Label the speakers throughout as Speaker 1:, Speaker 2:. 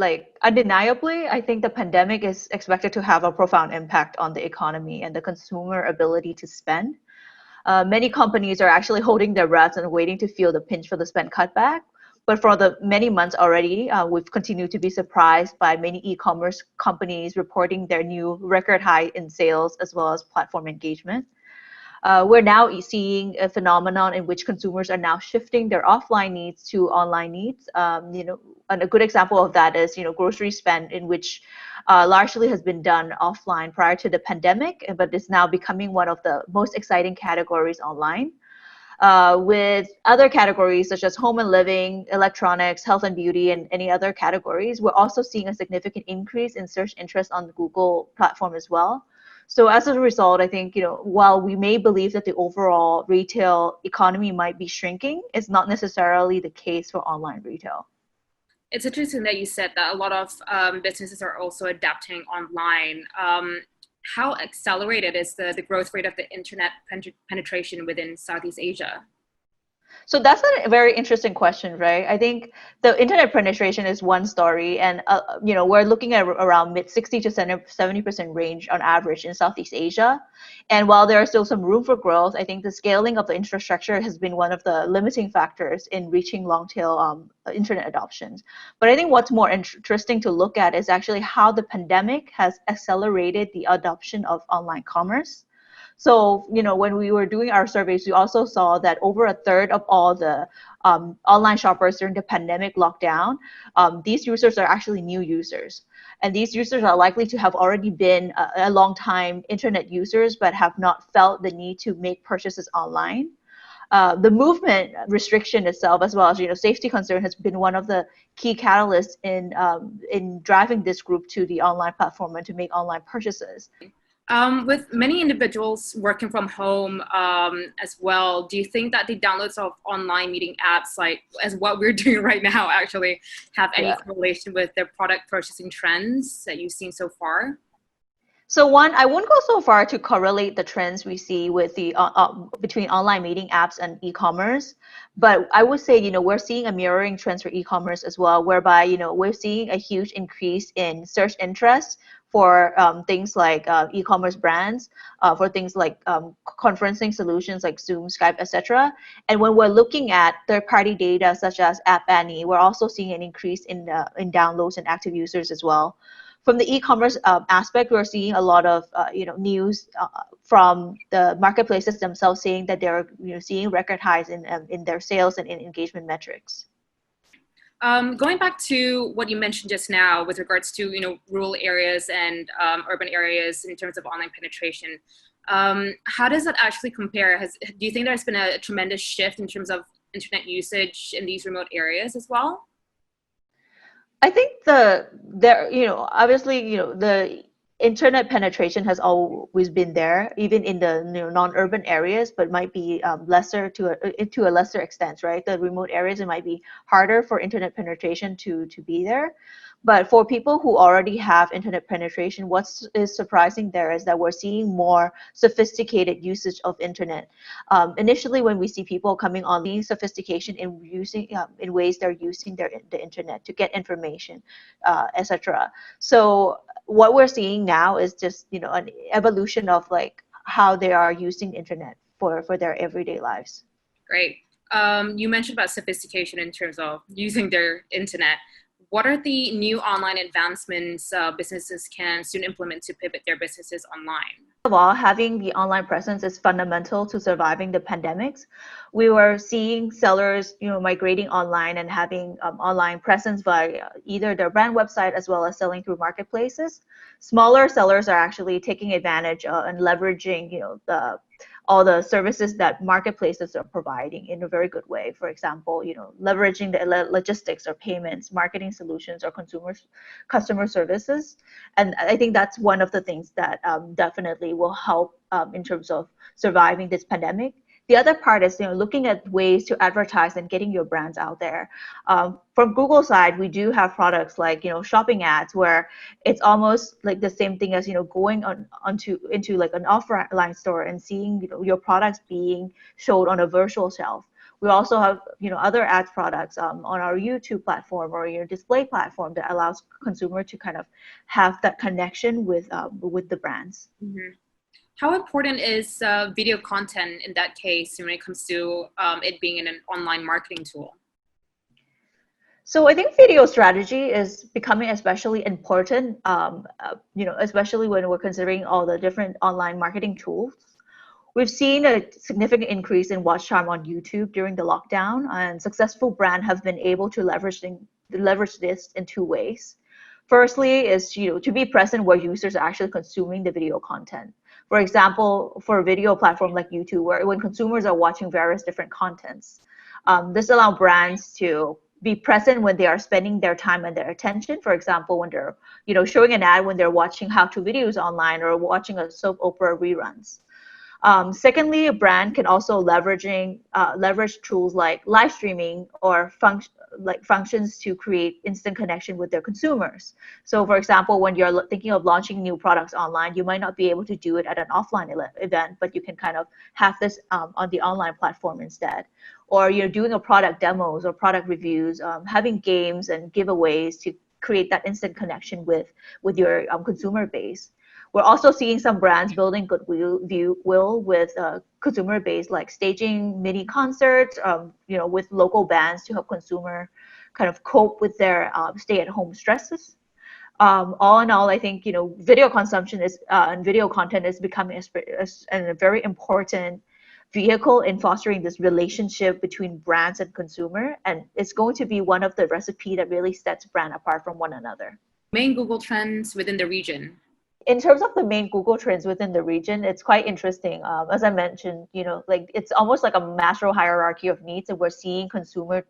Speaker 1: like undeniably, I think the pandemic is expected to have a profound impact on the economy and the consumer ability to spend. Many companies are actually holding their breaths and waiting to feel the pinch for the spend cutback. But for the many months already, we've continued to be surprised by many e-commerce companies reporting their new record high in sales as well as platform engagement. We're now seeing a phenomenon in which consumers are now shifting their offline needs to online needs. And a good example of that is, grocery spend, in which largely has been done offline prior to the pandemic, but is now becoming one of the most exciting categories online. With other categories such as home and living, electronics, health and beauty, and any other categories, we're also seeing a significant increase in search interest on the Google platform as well. So as a result, I think, while we may believe that the overall retail economy might be shrinking, it's not necessarily the case for online retail.
Speaker 2: It's interesting that you said that a lot of businesses are also adapting online. How accelerated is the growth rate of the internet penetration within Southeast Asia?
Speaker 1: So that's a very interesting question, right? I think the internet penetration is one story, and we're looking at around mid 60 to 70% range on average in Southeast Asia. And while there is still some room for growth, I think the scaling of the infrastructure has been one of the limiting factors in reaching long tail internet adoptions. But I think what's more interesting to look at is actually how the pandemic has accelerated the adoption of online commerce. So, when we were doing our surveys, we also saw that over a third of all the online shoppers during the pandemic lockdown, these users are actually new users. And these users are likely to have already been a long time internet users, but have not felt the need to make purchases online. The movement restriction itself, as well as safety concern, has been one of the key catalysts in driving this group to the online platform and to make online purchases.
Speaker 2: With many individuals working from home as well, do you think that the downloads of online meeting apps, like as what we're doing right now, actually have any correlation with their product purchasing trends that you've seen so far?
Speaker 1: So one, I wouldn't go so far to correlate the trends we see with the between online meeting apps and e-commerce, but I would say we're seeing a mirroring trends for e-commerce as well, whereby we're seeing a huge increase in search interest for things like e-commerce brands, for things like conferencing solutions like Zoom, Skype, etc. And when we're looking at third-party data such as App Annie, we're also seeing an increase in downloads and active users as well. From the e-commerce aspect, we're seeing a lot of news from the marketplaces themselves saying that they're seeing record highs in their sales and in engagement metrics.
Speaker 2: Going back to what you mentioned just now with regards to rural areas and urban areas in terms of online penetration, how does that actually compare? Do you think there's been a tremendous shift in terms of internet usage in these remote areas as well?
Speaker 1: I think obviously, the internet penetration has always been there, even in the non-urban areas, but might be lesser to a lesser extent, right? The remote areas, it might be harder for internet penetration to be there. But for people who already have internet penetration, what is surprising there is that we're seeing more sophisticated usage of internet. Initially, when we see people coming on, the sophistication in using in ways they're using the internet to get information, etc. So what we're seeing now is just an evolution of like how they are using the internet for their everyday lives.
Speaker 2: Great. You mentioned about sophistication in terms of using their internet. What are the new online advancements businesses can soon implement to pivot their businesses online?
Speaker 1: First of all, having the online presence is fundamental to surviving the pandemics. We were seeing sellers, migrating online and having online presence via either their brand website as well as selling through marketplaces. Smaller sellers are actually taking advantage and leveraging, all the services that marketplaces are providing in a very good way. For example, leveraging the logistics or payments, marketing solutions, or customer services. And I think that's one of the things that definitely will help in terms of surviving this pandemic. The other part is looking at ways to advertise and getting your brands out there. From Google side, we do have products like shopping ads, where it's almost like the same thing as going into like an offline store and seeing your products being showed on a virtual shelf. We also have, other ads products on our YouTube platform or your display platform that allows consumer to kind of have that connection with the brands.
Speaker 2: Mm-hmm. How important is video content in that case when it comes to it being an online marketing tool?
Speaker 1: So I think video strategy is becoming especially important, especially when we're considering all the different online marketing tools. We've seen a significant increase in watch time on YouTube during the lockdown, and successful brands have been able to leverage this in two ways. Firstly is to be present where users are actually consuming the video content. For example, for a video platform like YouTube, where when consumers are watching various different contents, this allows brands to be present when they are spending their time and their attention. For example, when they're showing an ad when they're watching how-to videos online or watching a soap opera reruns. Secondly, a brand can also leverage tools like live streaming or functions to create instant connection with their consumers. So, for example, when you're thinking of launching new products online, you might not be able to do it at an offline event, but you can kind of have this on the online platform instead. Or you're doing a product demos or product reviews, having games and giveaways to create that instant connection with your consumer base. We're also seeing some brands building goodwill with consumer base, like staging mini concerts, with local bands to help consumer kind of cope with their stay-at-home stresses. All in all, I think video consumption is and video content is becoming a very important vehicle in fostering this relationship between brands and consumer, and it's going to be one of the recipe that really sets brand apart from one another.
Speaker 2: Main Google trends within the region.
Speaker 1: In terms of the main Google trends within the region, it's quite interesting. As I mentioned, like it's almost like a Maslow hierarchy of needs, and we're seeing consumer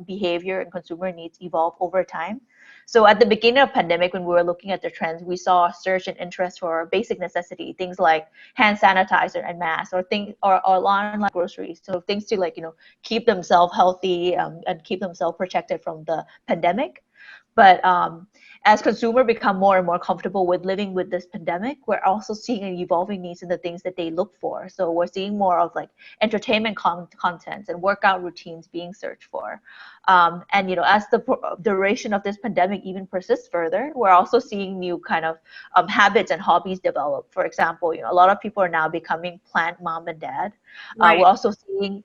Speaker 1: behavior and consumer needs evolve over time. So at the beginning of pandemic, when we were looking at the trends, we saw a surge in interest for basic necessity, things like hand sanitizer and masks, or online groceries. So things to keep themselves healthy and keep themselves protected from the pandemic. But as consumers become more and more comfortable with living with this pandemic, we're also seeing an evolving needs in the things that they look for. So we're seeing more of like entertainment content and workout routines being searched for. And as the duration of this pandemic even persists further, we're also seeing new kind of habits and hobbies develop. For example, a lot of people are now becoming plant mom and dad.
Speaker 2: Right.
Speaker 1: We're also seeing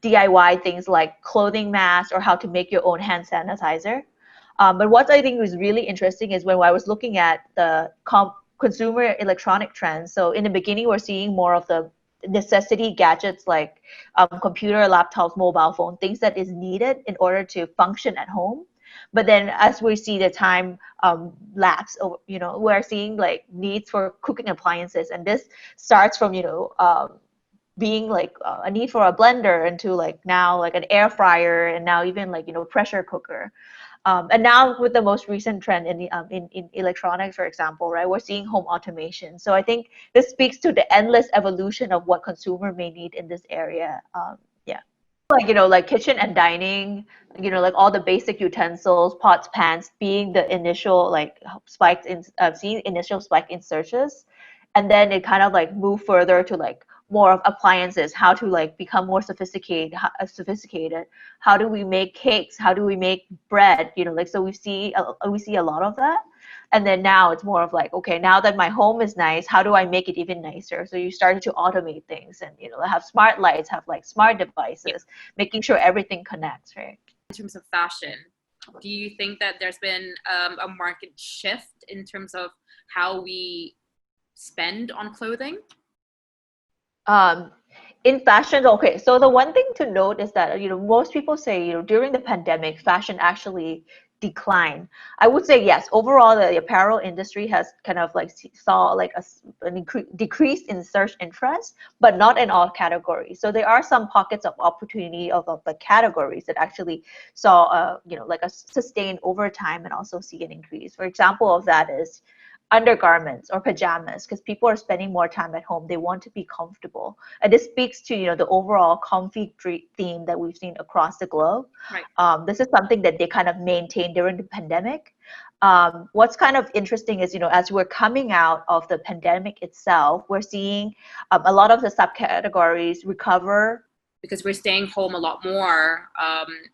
Speaker 1: DIY things like clothing masks or how to make your own hand sanitizer. But what I think was really interesting is when I was looking at the consumer electronic trends. So in the beginning, we're seeing more of the necessity gadgets like computer, laptops, mobile phone, things that is needed in order to function at home. But then as we see the time lapse, we're seeing like needs for cooking appliances. And this starts from, being like a need for a blender into like now like an air fryer and now even like, pressure cooker. And now with the most recent trend in electronics, for example, right, we're seeing home automation. So I think this speaks to the endless evolution of what consumer may need in this area. Yeah. Like, like kitchen and dining, like all the basic utensils, pots, pans being the initial like spikes in, seeing initial spike in searches. And then it kind of like move further to like more of appliances, how to like become more sophisticated. How do we make cakes? How do we make bread? Like, so we see a lot of that. And then now it's more of like, okay, now that my home is nice, how do I make it even nicer? So you started to automate things and, have smart lights, have like smart devices, making sure everything connects, right?
Speaker 2: In terms of fashion, do you think that there's been a market shift in terms of how we spend on clothing?
Speaker 1: In fashion, okay, so the one thing to note is that most people say during the pandemic fashion actually declined. I would say yes, overall the apparel industry has kind of like saw like an decrease in search interest, but not in all categories. So there are some pockets of opportunity of the categories that actually saw like a sustained over time and also see an increase. For example of that is undergarments or pajamas, because people are spending more time at home. They want to be comfortable, and this speaks to the overall comfy theme that we've seen across the globe.
Speaker 2: Right.
Speaker 1: This is something that they kind of maintained during the pandemic. What's kind of interesting is as we're coming out of the pandemic itself, we're seeing a lot of the subcategories recover
Speaker 2: because we're staying home a lot more,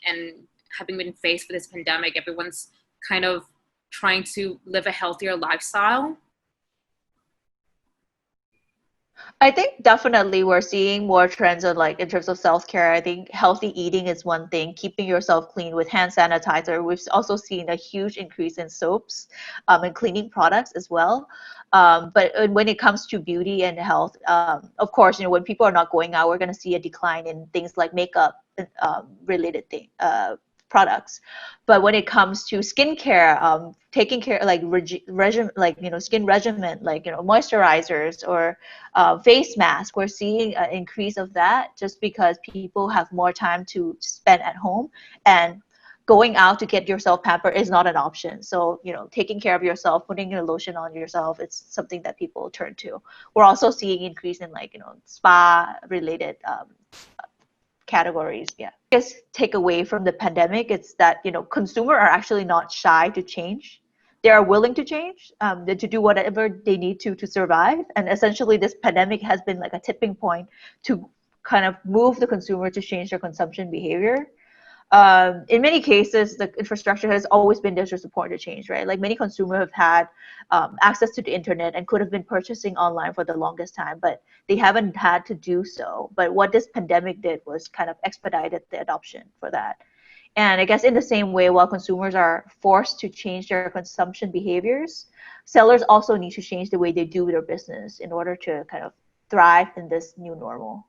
Speaker 2: and having been faced with this pandemic, everyone's kind of trying to live a healthier lifestyle.
Speaker 1: I think definitely we're seeing more trends on like in terms of self-care. I think healthy eating is one thing, keeping yourself clean with hand sanitizer. We've also seen a huge increase in soaps and cleaning products as well. But when it comes to beauty and health, of course, when people are not going out, we're going to see a decline in things like makeup related products. But when it comes to skincare, taking care like like skin regimen, like moisturizers or face mask, we're seeing an increase of that just because people have more time to spend at home, and going out to get yourself pampered is not an option. So, taking care of yourself, putting your lotion on yourself, it's something that people turn to. We're also seeing increase in like, spa related categories. Yeah. Biggest takeaway from the pandemic is that, consumer are actually not shy to change. They are willing to change, to do whatever they need to survive. And essentially, this pandemic has been like a tipping point to kind of move the consumer to change their consumption behavior. In many cases, the infrastructure has always been there to support the change, right? Like many consumers have had access to the internet and could have been purchasing online for the longest time, but they haven't had to do so. But what this pandemic did was kind of expedited the adoption for that. And I guess in the same way, while consumers are forced to change their consumption behaviors, sellers also need to change the way they do their business in order to kind of thrive in this new normal.